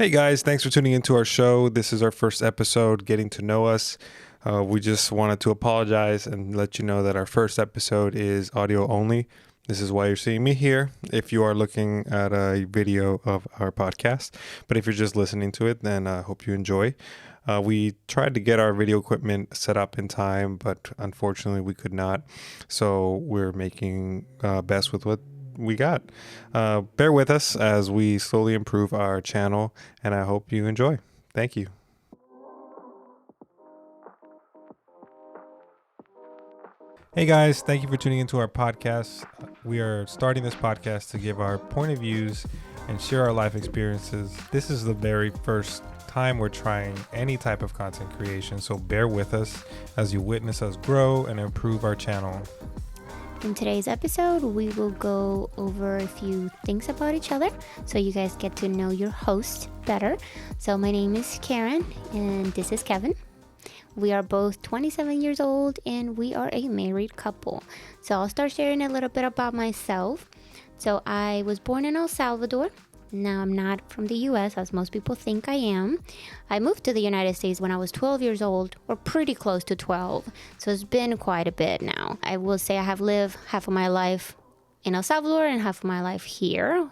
Hey guys, thanks for tuning into our show. This is our first episode, Getting to Know Us. We just wanted to apologize and let you know that our first episode is audio only. This is why you're seeing me here if you are looking at a video of our podcast. But if you're just listening to it, then I hope you enjoy. We tried to get our video equipment set up in time, but unfortunately we could not. So we're making best with what we got. Bear with us as we slowly improve our channel, and I hope you enjoy. Thank you. Hey guys, thank you for tuning into our podcast. We are starting this podcast to give our point of views and share our life experiences. This is the very first time we're trying any type of content creation, so bear with us as you witness us grow and improve our channel. In today's episode, we will go over a few things about each other so you guys get to know your host better. So my name is Karen and this is Kevin. We are both 27 years old and we are a married couple. So I'll start sharing a little bit about myself. So I was born in El Salvador. Now I'm not from the U.S. as most people think I am. I moved to the United States when I was 12 years old, or pretty close to 12. So it's been quite a bit now. I will say I have lived half of my life in El Salvador and half of my life here.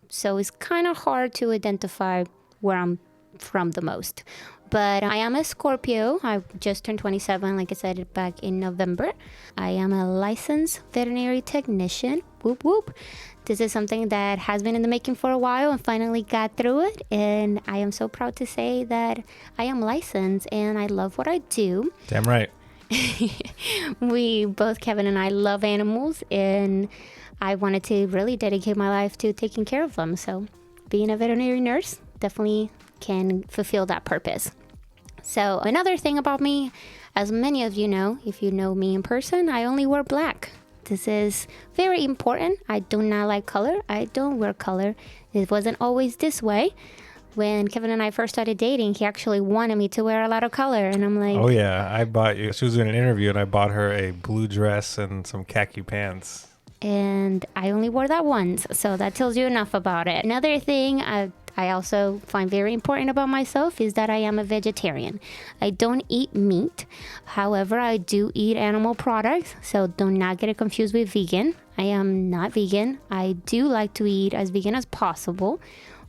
So it's kind of hard to identify where I'm from the most. But I am a Scorpio. I just turned 27, like I said, back in November. I am a licensed veterinary technician. Whoop, whoop. This is something that has been in the making for a while and finally got through it. And I am so proud to say that I am licensed and I love what I do. Damn right. We both, Kevin and I, love animals. And I wanted to really dedicate my life to taking care of them. So being a veterinary nurse definitely can fulfill that purpose. So another thing about me, as many of you know, if you know me in person, I only wear black. This is very important. I do not like color. I don't wear color. It wasn't always this way. When Kevin and I first started dating, he actually wanted me to wear a lot of color. And I'm like, oh yeah, I bought you. She was doing an interview and I bought her a blue dress and some khaki pants. And I only wore that once. So that tells you enough about it. Another thing I also find very important about myself is that I am a vegetarian. I don't eat meat. However, I do eat animal products, so do not get it confused with vegan. I am not vegan. I do like to eat as vegan as possible,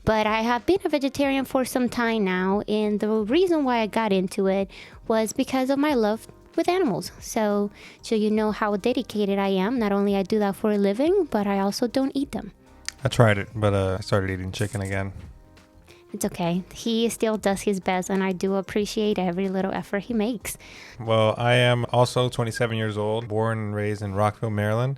but I have been a vegetarian for some time now, and the reason why I got into it was because of my love with animals. So you know how dedicated I am. Not only I do that for a living, but I also don't eat them. I tried it, but I started eating chicken again. It's okay. He still does his best, and I do appreciate every little effort he makes. Well, I am also 27 years old, born and raised in Rockville, Maryland.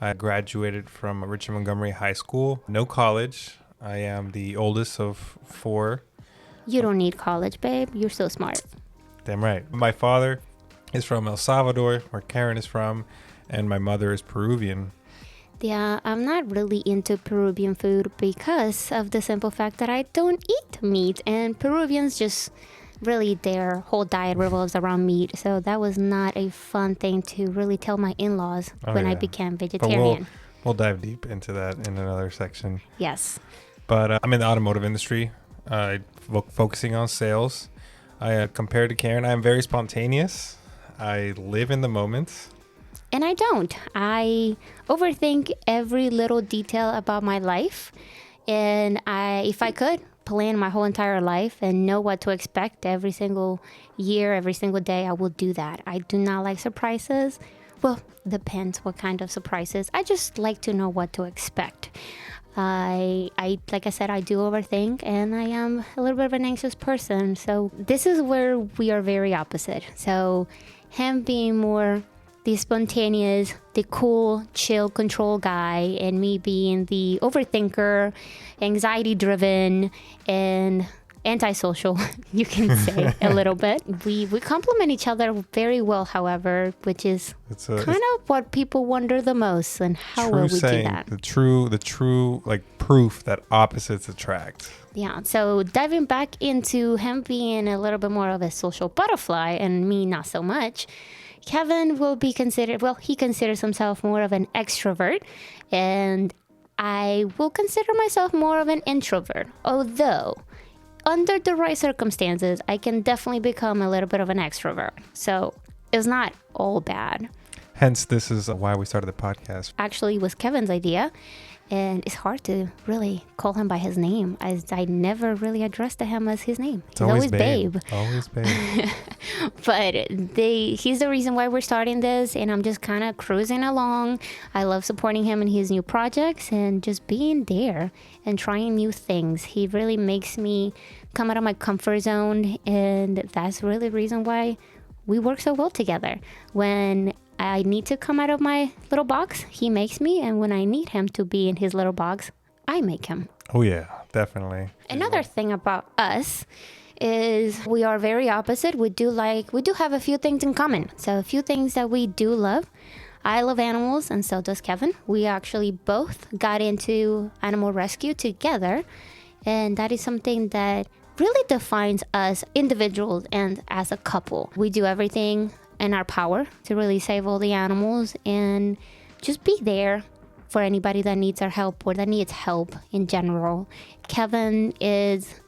I graduated from Richard Montgomery High School. No college. I am the oldest of four. You don't need college, babe. You're so smart. Damn right. My father is from El Salvador, where Karen is from, and my mother is Peruvian. Yeah, I'm not really into Peruvian food because of the simple fact that I don't eat meat. And Peruvians just really, their whole diet revolves around meat. So that was not a fun thing to really tell my in-laws when I became vegetarian. We'll dive deep into that in another section. Yes. But I'm in the automotive industry, focusing on sales. Compared to Karen, I'm very spontaneous. I live in the moment. And I don't. I overthink every little detail about my life. And if I could plan my whole entire life and know what to expect every single year, every single day, I will do that. I do not like surprises. Well, depends what kind of surprises. I just like to know what to expect. I like I said, I do overthink, and I am a little bit of an anxious person. So this is where we are very opposite. So him being more the spontaneous, the cool, chill, control guy, and me being the overthinker, anxiety-driven, and antisocial, you can say a little bit. We complement each other very well, however, which is kind of what people wonder the most, and how will we do that? The true like proof that opposites attract. Yeah, so diving back into him being a little bit more of a social butterfly and me not so much, Kevin will be considered, well, he considers himself more of an extrovert, and I will consider myself more of an introvert. Although, under the right circumstances, I can definitely become a little bit of an extrovert. So it's not all bad. Hence, this is why we started the podcast. Actually, it was Kevin's idea. And it's hard to really call him by his name, as I never really addressed him as his name. He's always babe. Always babe. But he's the reason why we're starting this, and I'm just kind of cruising along. I love supporting him in his new projects and just being there and trying new things. He really makes me come out of my comfort zone, and that's really the reason why we work so well together. When I need to come out of my little box, he makes me, and when I need him to be in his little box, I make him. Oh yeah, definitely. Another thing about us is we are very opposite. We do have a few things in common. So a few things that we do love. I love animals, and so does Kevin. We actually both got into animal rescue together, and that is something that really defines us individuals and as a couple. We do everything in our power to really save all the animals and just be there for anybody that needs our help or that needs help in general. Kevin is,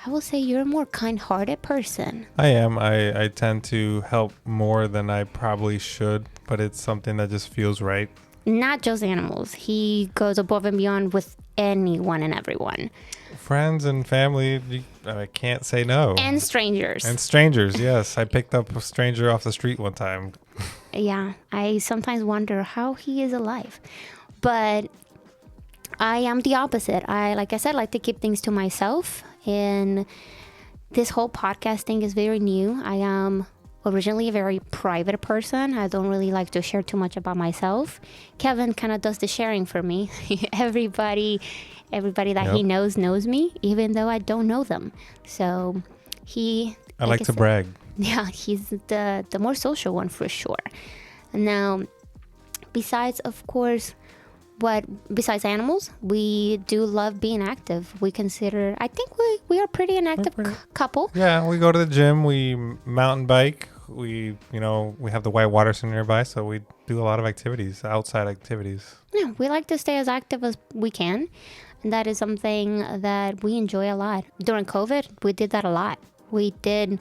I will say, you're a more kind-hearted person. I am. I tend to help more than I probably should, but it's something that just feels right. Not just animals. He goes above and beyond with anyone and everyone. Friends and family, I can't say no. And strangers. And strangers, yes. I picked up a stranger off the street one time. Yeah, I sometimes wonder how he is alive. But I am the opposite. Like I said, like to keep things to myself. And this whole podcast thing is very new. I am originally a very private person. I don't really like to share too much about myself. Kevin kind of does the sharing for me. Everybody that he knows me, even though I don't know them. So I like to brag. Yeah, he's the more social one for sure. Now, besides animals, we do love being active. I think we are pretty an active couple. Yeah, we go to the gym, we mountain bike, we have the white water center nearby, so we do a lot of activities, outside activities. Yeah, we like to stay as active as we can. And that is something that we enjoy a lot. During COVID, we did that a lot. We did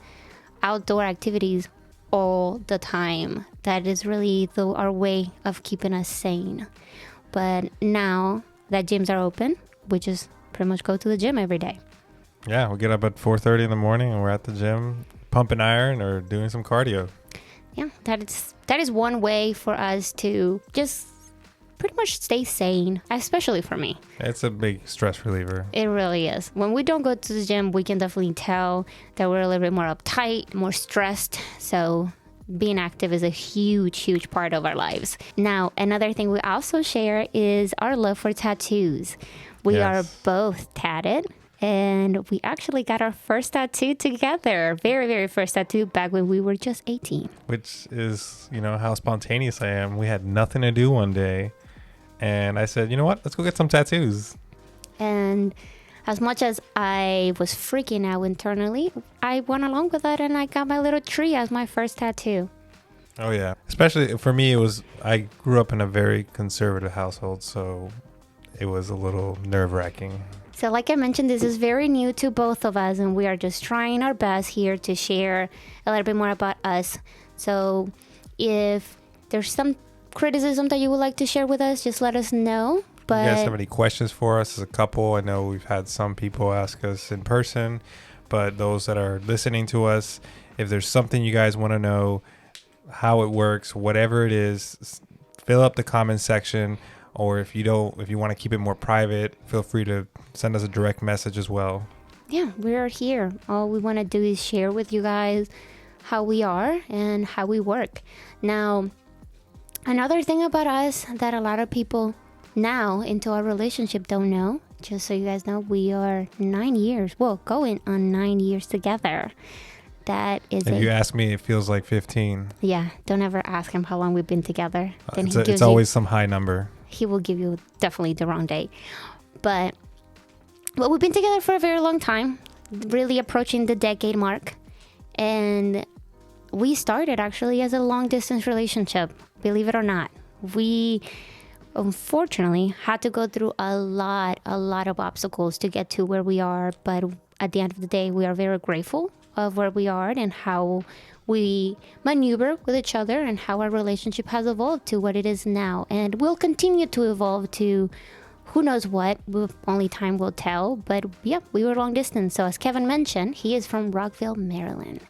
outdoor activities all the time. That is really our way of keeping us sane. But now that gyms are open, we just pretty much go to the gym every day. Yeah, we get up at 4:30 in the morning and we're at the gym pumping iron or doing some cardio. Yeah, that is one way for us to just pretty much stay sane, especially for me. It's a big stress reliever. It really is. When we don't go to the gym, we can definitely tell that we're a little bit more uptight, more stressed. So being active is a huge, huge part of our lives. Now, another thing we also share is our love for tattoos. We are both tatted, and we actually got our first tattoo together. Very, very first tattoo back when we were just 18. Which is, how spontaneous I am. We had nothing to do one day. And I said, you know what? Let's go get some tattoos. And as much as I was freaking out internally, I went along with that and I got my little tree as my first tattoo. Oh, yeah. Especially for me, I grew up in a very conservative household, so it was a little nerve-wracking. So like I mentioned, this is very new to both of us, and we are just trying our best here to share a little bit more about us. So if there's some criticism that you would like to share with us, just let us know. But you guys have any questions for us as a couple? I know we've had some people ask us in person, but those that are listening to us, if there's something you guys want to know, how it works, whatever it is, fill up the comment section. Or if you want to keep it more private, feel free to send us a direct message as well. Yeah, we're here. All we want to do is share with you guys how we are and how we work. Now, another thing about us that a lot of people now into our relationship don't know, just so you guys know, we are 9 years, going on 9 years together. That is if you ask me, it feels like 15. Yeah, don't ever ask him how long we've been together. Then it's always some high number. He will give you definitely the wrong date. But we've been together for a very long time, really approaching the decade mark. And we started actually as a long distance relationship, believe it or not. We unfortunately had to go through a lot of obstacles to get to where we are. But at the end of the day, we are very grateful of where we are and how we maneuver with each other and how our relationship has evolved to what it is now. And will continue to evolve to who knows what. Only time will tell. But yeah, we were long distance. So as Kevin mentioned, he is from Rockville, Maryland.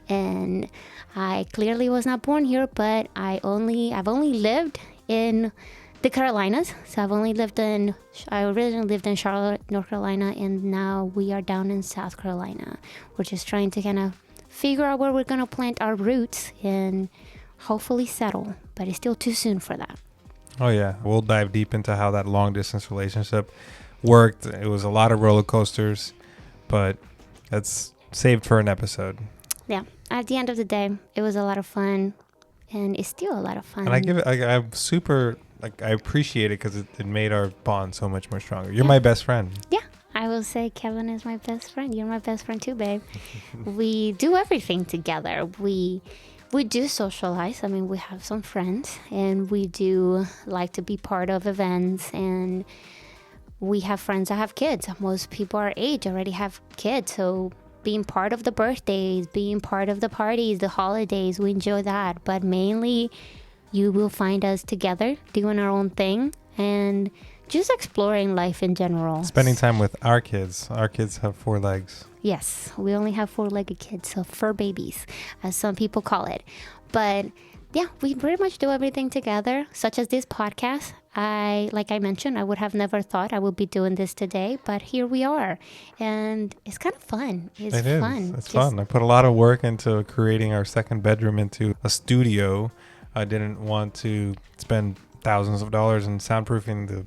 And I clearly was not born here, but I've only lived in the Carolinas. So I originally lived in Charlotte, North Carolina, and now we are down in South Carolina. We're just trying to kind of figure out where we're going to plant our roots and hopefully settle, but it's still too soon for that. Oh yeah, we'll dive deep into how that long distance relationship worked. It was a lot of roller coasters, but that's saved for an episode. Yeah, at the end of the day, it was a lot of fun, and it's still a lot of fun. And I'm super, I appreciate it because it made our bond so much more stronger. You're my best friend. Yeah, I will say Kevin is my best friend. You're my best friend too, babe. We do everything together. We do socialize. I mean, we have some friends, and we do like to be part of events, and we have friends that have kids. Most people our age already have kids, so being part of the birthdays, being part of the parties, the holidays, we enjoy that. But mainly, you will find us together doing our own thing and just exploring life in general. Spending time with our kids. Our kids have 4 legs. Yes, we only have 4-legged kids, so fur babies, as some people call it. But yeah, we pretty much do everything together, such as this podcast. Like I mentioned, I would have never thought I would be doing this today, but here we are. And it's kind of fun. It's fun. It's fun. I put a lot of work into creating our second bedroom into a studio. I didn't want to spend thousands of dollars in soundproofing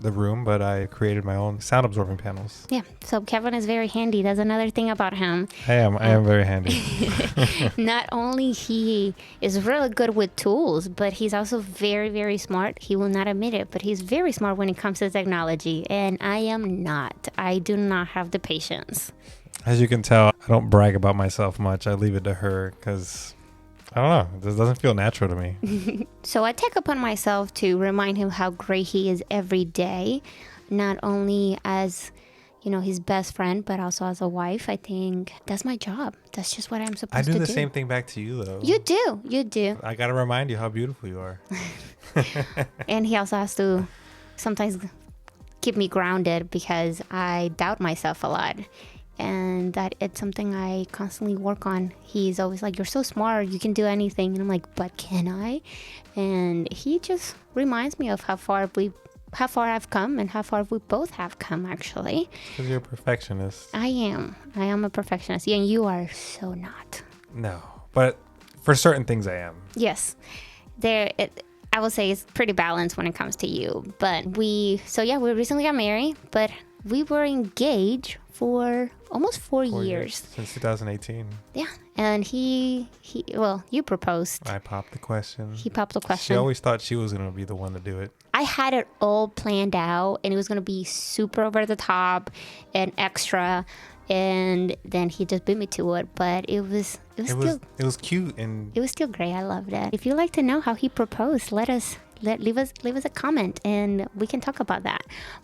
the room, but I created my own sound absorbing panels. Yeah, so Kevin is very handy. That's another thing about him. I am very handy. Not only he is really good with tools, but he's also very, very smart. He will not admit it, but he's very smart when it comes to technology, and I am not. I do not have the patience. As you can tell, I don't brag about myself much. I leave it to her because I don't know. This doesn't feel natural to me. So I take upon myself to remind him how great he is every day, not only as, his best friend, but also as a wife. I think that's my job. That's just what I'm supposed to do. I do the same thing back to you, though. You do. I got to remind you how beautiful you are. And he also has to sometimes keep me grounded because I doubt myself a lot. And that it's something I constantly work on. He's always like, you're so smart, you can do anything. And I'm like, but can I? And he just reminds me of how far I've come and how far we both have come, actually. Because you're a perfectionist. I am a perfectionist. And you are so not. No, but for certain things I am. Yes. I will say it's pretty balanced when it comes to you. But we recently got married, but we were engaged for almost 4 years. Since 2018. Yeah. And you proposed. I popped the question. He popped the question. She always thought she was going to be the one to do it. I had it all planned out, and it was going to be super over the top and extra. And then he just beat me to it. But it was cute, and it was still great. I loved it. If you'd like to know how he proposed, leave us a comment, and we can talk about that.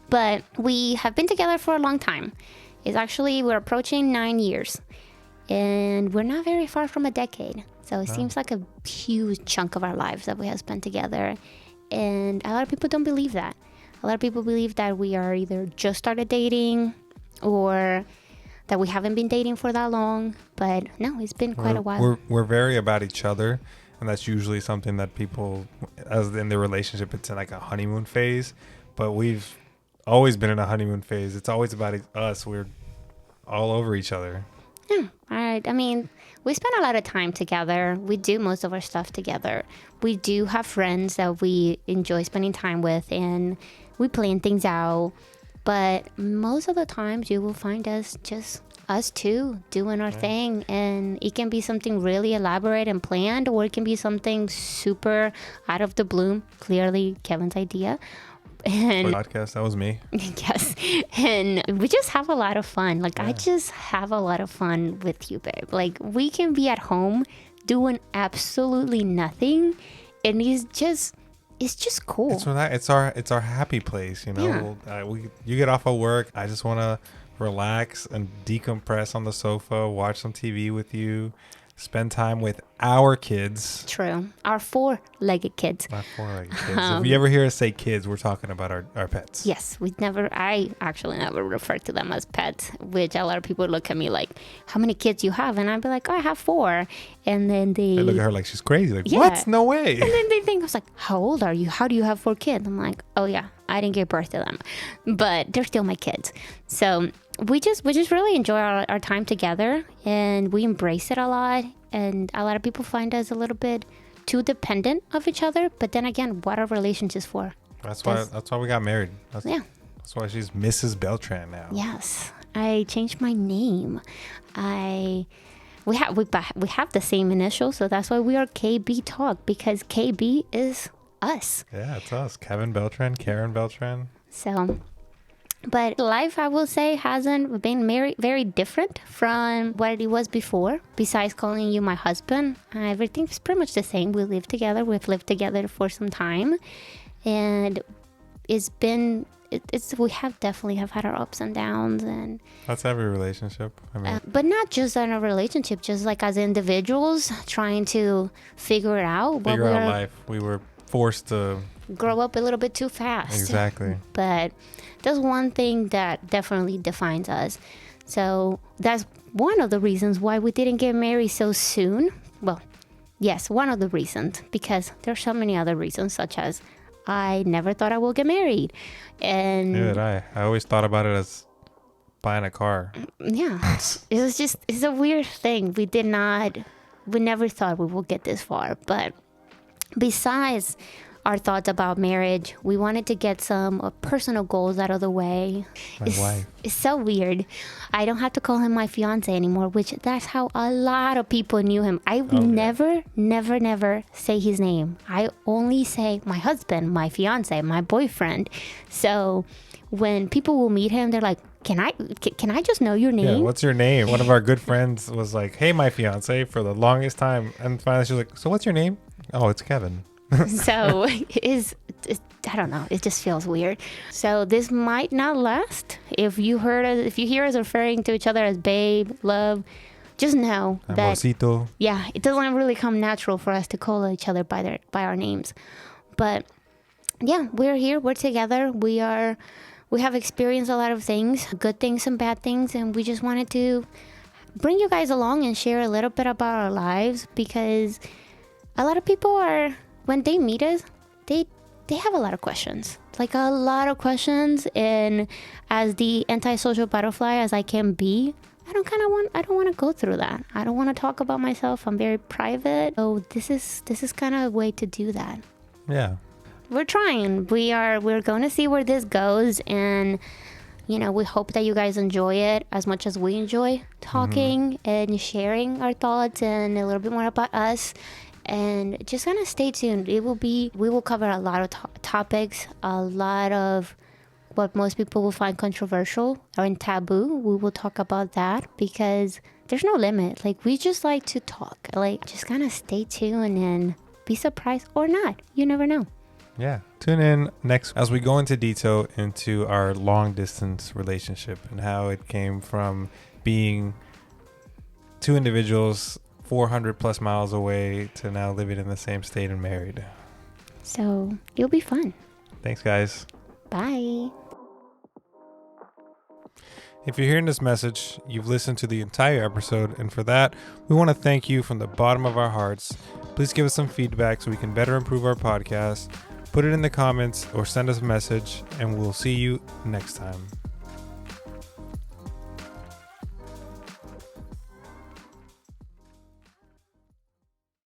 But we have been together for a long time. We're approaching 9 years, and we're not very far from a decade. So it seems like a huge chunk of our lives that we have spent together. And a lot of people don't believe that. A lot of people believe that we are either just started dating or that we haven't been dating for that long. But no, it's been quite a while. We're very about each other. And that's usually something that people, as in their relationship, it's in like a honeymoon phase. But we've always been in a honeymoon phase. It's always about us. We're all over each other. Yeah, all right. I mean, we spend a lot of time together. We do most of our stuff together. We do have friends that we enjoy spending time with, and we plan things out. But most of the times you will find us just us two doing our thing, and it can be something really elaborate and planned, or it can be something super out of the blue. Clearly Kevin's idea. And podcast, that was me. Yes. And we just have a lot of fun. I just have a lot of fun with you, babe. We can be at home doing absolutely nothing, and it's just cool. It's our happy place, you know. You get off of work, I just want to relax and decompress on the sofa, watch some TV with you, spend time with our kids. True. Our 4-legged kids. Not 4-legged kids. If you ever hear us say kids, we're talking about our pets. Yes, I actually never refer to them as pets, which a lot of people look at me like, how many kids you have? And I'd be like, oh, I have 4. And then they look at her like she's crazy. Like, yeah. What? No way. And then they think, I was like, how old are you? How do you have 4 kids? I'm like, oh yeah, I didn't give birth to them, but they're still my kids. So we just really enjoy our time together, and we embrace it a lot. And a lot of people find us a little bit too dependent of each other. But then again, what are relationships for? That's why we got married. That's why she's Mrs. Beltran now. Yes, I changed my name. We have the same initials, so that's why we are KBTalk, because KB is us. Yeah, it's us. Kevin Beltran, Karen Beltran. So, but life, I will say, hasn't been very different from what it was before. Besides calling you my husband, everything's pretty much the same. We live together. We've lived together for some time, and we have definitely had our ups and downs, and that's every relationship. I mean, but not just in a relationship, just like as individuals trying to figure out life. We were forced to grow up a little bit too fast. Exactly. But that's one thing that definitely defines us. So that's one of the reasons why we didn't get married so soon. Well, yes, one of the reasons, because there's so many other reasons, such as I never thought I would get married. And neither did I. I always thought about it as buying a car. Yeah. It's a weird thing. We never thought we would get this far. But besides our thoughts about marriage, we wanted to get some personal goals out of the way. My wife. It's so weird. I don't have to call him my fiance anymore, which that's how a lot of people knew him. I never say his name. I only say my husband, my fiance, my boyfriend. So when people will meet him, they're like, can I just know your name? Yeah, what's your name? One of our good friends was like, hey, my fiance, for the longest time. And finally she was like, so what's your name? Oh, it's Kevin. So I don't know. It just feels weird. So this might not last. If you hear us referring to each other as babe, love, just know that Amorcito. Yeah, it doesn't really come natural for us to call each other by our names. But yeah, we're here. We're together. We have experienced a lot of things, good things and bad things, and we just wanted to bring you guys along and share a little bit about our lives, because a lot of people when they meet us, they have a lot of questions, and as the antisocial butterfly as I can be, I don't want to go through that. I don't want to talk about myself. I'm very private. So this is kind of a way to do that. Yeah. We're trying. We're going to see where this goes, and we hope that you guys enjoy it as much as we enjoy talking and sharing our thoughts and a little bit more about us. And just kind of stay tuned. We will cover a lot of topics, a lot of what most people will find controversial or taboo. We will talk about that, because there's no limit. We just like to talk. Just kind of stay tuned and be surprised or not. You never know. Yeah. Tune in next as we go into detail into our long distance relationship and how it came from being two individuals 400 plus miles away to now living in the same state and married. So it'll be fun. Thanks, guys. Bye. If you're hearing this message, you've listened to the entire episode, and for that, we want to thank you from the bottom of our hearts. Please give us some feedback so we can better improve our podcast. Put it in the comments or send us a message, and we'll see you next time.